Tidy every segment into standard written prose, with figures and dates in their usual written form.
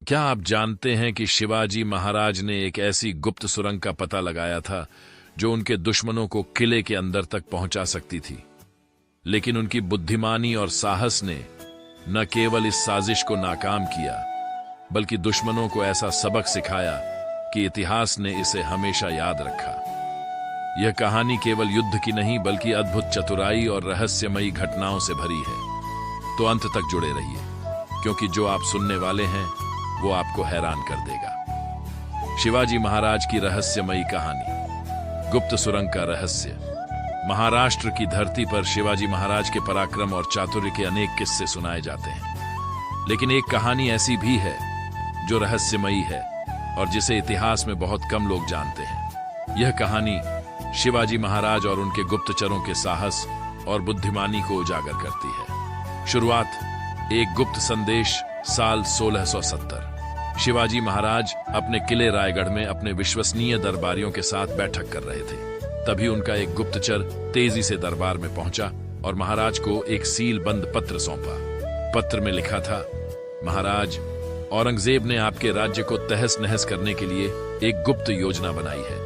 क्या आप जानते हैं कि शिवाजी महाराज ने एक ऐसी गुप्त सुरंग का पता लगाया था जो उनके दुश्मनों को किले के अंदर तक पहुंचा सकती थी। लेकिन उनकी बुद्धिमानी और साहस ने न केवल इस साजिश को नाकाम किया, बल्कि दुश्मनों को ऐसा सबक सिखाया कि इतिहास ने इसे हमेशा याद रखा। यह कहानी केवल युद्ध की नहीं, बल्कि अद्भुत चतुराई और रहस्यमयी घटनाओं से भरी है। तो अंत तक जुड़े रहिए, क्योंकि जो आप सुनने वाले हैं वो आपको हैरान कर देगा। शिवाजी महाराज की रहस्यमयी कहानी, गुप्त सुरंग का रहस्य। महाराष्ट्र की धरती पर शिवाजी महाराज के पराक्रम और चातुर्य के अनेक किस्से सुनाए जाते हैं, लेकिन एक कहानी ऐसी भी है जो रहस्यमयी है और जिसे इतिहास में बहुत कम लोग जानते हैं। यह कहानी शिवाजी महाराज और उनके गुप्तचरों के साहस और बुद्धिमानी को उजागर करती है। शुरुआत एक गुप्त संदेश। साल 1670 शिवाजी महाराज अपने किले रायगढ़ में अपने विश्वसनीय दरबारियों के साथ बैठक कर रहे थे। तभी उनका एक गुप्तचर तेजी से दरबार में पहुंचा और महाराज को एक सील बंद पत्र सौंपा। पत्र में लिखा था, महाराज, औरंगजेब ने आपके राज्य को तहस नहस करने के लिए एक गुप्त योजना बनाई है।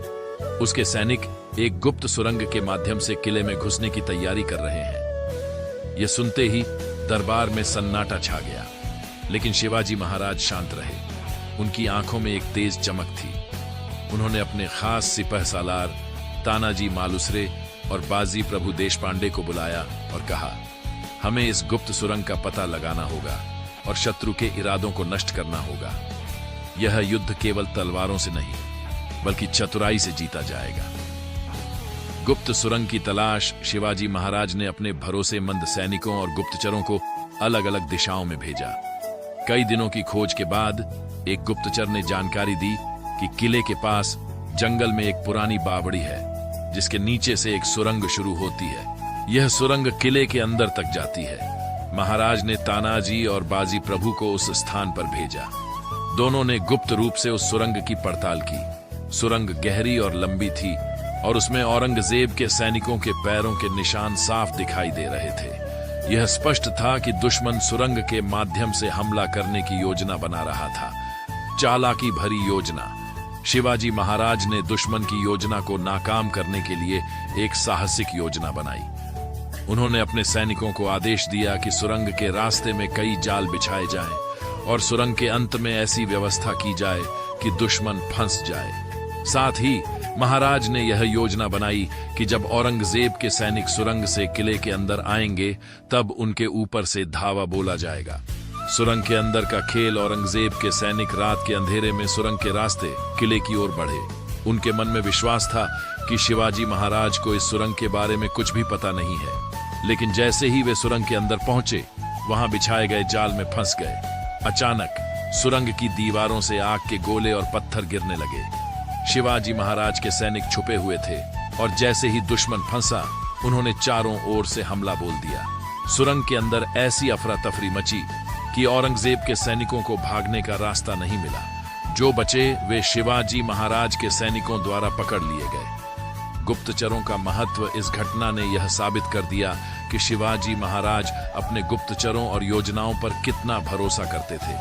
उसके सैनिक एक गुप्त सुरंग के माध्यम से किले में घुसने की तैयारी कर रहे हैं। यह सुनते ही दरबार में सन्नाटा छा गया, लेकिन शिवाजी महाराज शांत रहे। उनकी आंखों में एक तेज चमक थी। उन्होंने अपने खास सिपह सालार तानाजी मालुसरे और बाजी प्रभु देशपांडे को बुलाया और कहा, हमें इस गुप्त सुरंग का पता लगाना होगा और शत्रु के इरादों को नष्ट करना होगा। यह युद्ध केवल तलवारों से नहीं, बल्कि चतुराई से जीता जाएगा। गुप्त सुरंग की तलाश शिवाजी महाराज ने अपने भरोसेमंद सैनिकों और गुप्तचरों को अलग अलग दिशाओं में भेजा। कई दिनों की खोज के बाद एक गुप्तचर ने जानकारी दी कि किले के पास जंगल में एक पुरानी बावड़ी है, जिसके नीचे से एक सुरंग शुरू होती है। यह सुरंग किले के अंदर तक जाती है। महाराज ने तानाजी और बाजी प्रभु को उस स्थान पर भेजा। दोनों ने गुप्त रूप से उस सुरंग की पड़ताल की। सुरंग गहरी और लंबी थी और उसमें औरंगजेब के सैनिकों के पैरों के निशान साफ दिखाई दे रहे थे। यह स्पष्ट था कि दुश्मन सुरंग के माध्यम से हमला करने की योजना बना रहा था। चालाकी भरी योजना। शिवाजी महाराज ने दुश्मन की योजना को नाकाम करने के लिए एक साहसिक योजना बनाई। उन्होंने अपने सैनिकों को आदेश दिया कि सुरंग के रास्ते में कई जाल बिछाए जाएं और सुरंग के अंत में ऐसी व्यवस्था की जाए कि दुश्मन फंस जाए। साथ ही महाराज ने यह योजना बनाई कि जब औरंगजेब के सैनिक सुरंग से किले के अंदर आएंगे, तब उनके ऊपर से धावा बोला जाएगा। सुरंग के अंदर का खेल औरंगजेब के सैनिक रात के अंधेरे में सुरंग के रास्ते किले की ओर बढ़े। उनके मन में विश्वास था कि शिवाजी महाराज को इस सुरंग के बारे में कुछ भी पता नहीं है। लेकिन जैसे ही वे सुरंग के अंदर पहुंचे, वहां बिछाए गए जाल में फंस गए। अचानक सुरंग की दीवारों से आग के गोले और पत्थर गिरने लगे। शिवाजी महाराज के सैनिक छुपे हुए थे और जैसे ही दुश्मन फंसा, उन्होंने चारों ओर से हमला बोल दिया। सुरंग के अंदर ऐसी अफरा तफरी मची कि औरंगजेब के सैनिकों को भागने का रास्ता नहीं मिला। जो बचे वे शिवाजी महाराज के सैनिकों द्वारा पकड़ लिए गए। गुप्तचरों का महत्व इस घटना ने यह साबित कर दिया कि शिवाजी महाराज अपने गुप्तचरों और योजनाओं पर कितना भरोसा करते थे।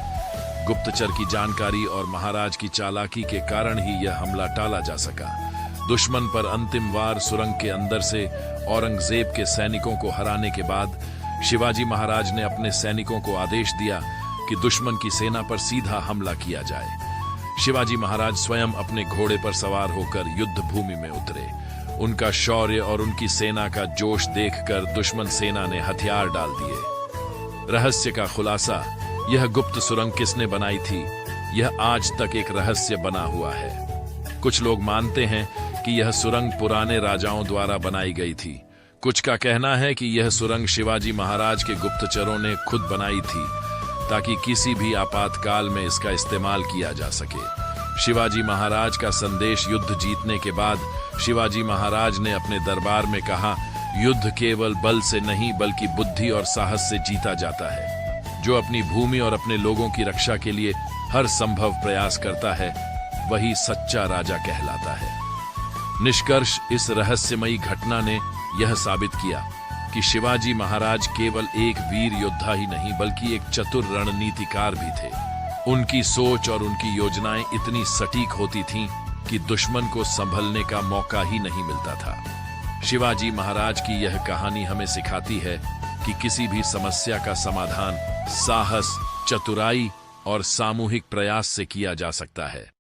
गुप्तचर की जानकारी और महाराज की चालाकी के कारण ही यह हमला टाला जा सका। दुश्मन पर अंतिम वार सुरंग के अंदर से औरंगजेब के सैनिकों को हराने के बाद शिवाजी महाराज ने अपने सैनिकों को आदेश दिया कि दुश्मन की सेना पर सीधा हमला किया जाए। शिवाजी महाराज स्वयं अपने घोड़े पर सवार होकर युद्ध भूमि में उतरे। उनका शौर्य और उनकी सेना का जोश देखकर दुश्मन सेना ने हथियार डाल दिए। रहस्य का खुलासा, यह गुप्त सुरंग किसने बनाई थी, यह आज तक एक रहस्य बना हुआ है। कुछ लोग मानते हैं कि यह सुरंग पुराने राजाओं द्वारा बनाई गई थी। कुछ का कहना है कि यह सुरंग शिवाजी महाराज के गुप्तचरों ने खुद बनाई थी, ताकि किसी भी आपातकाल में इसका इस्तेमाल किया जा सके। शिवाजी महाराज का संदेश युद्ध जीतने के बाद शिवाजी महाराज ने अपने दरबार में कहा, युद्ध केवल बल से नहीं, बल्कि बुद्धि और साहस से जीता जाता है। जो अपनी भूमि और अपने लोगों की रक्षा के लिए हर संभव प्रयास करता है, वही सच्चा राजा कहलाता है। निष्कर्ष, इस रहस्यमयी घटना ने यह साबित किया कि शिवाजी महाराज केवल एक वीर योद्धा ही नहीं, बल्कि एक चतुर रणनीतिकार भी थे। उनकी सोच और उनकी योजनाएं इतनी सटीक होती थीं कि दुश्मन को संभलने का मौका ही नहीं मिलता था। शिवाजी महाराज की यह कहानी हमें सिखाती है कि किसी भी समस्या का समाधान साहस, चतुराई और सामूहिक प्रयास से किया जा सकता है।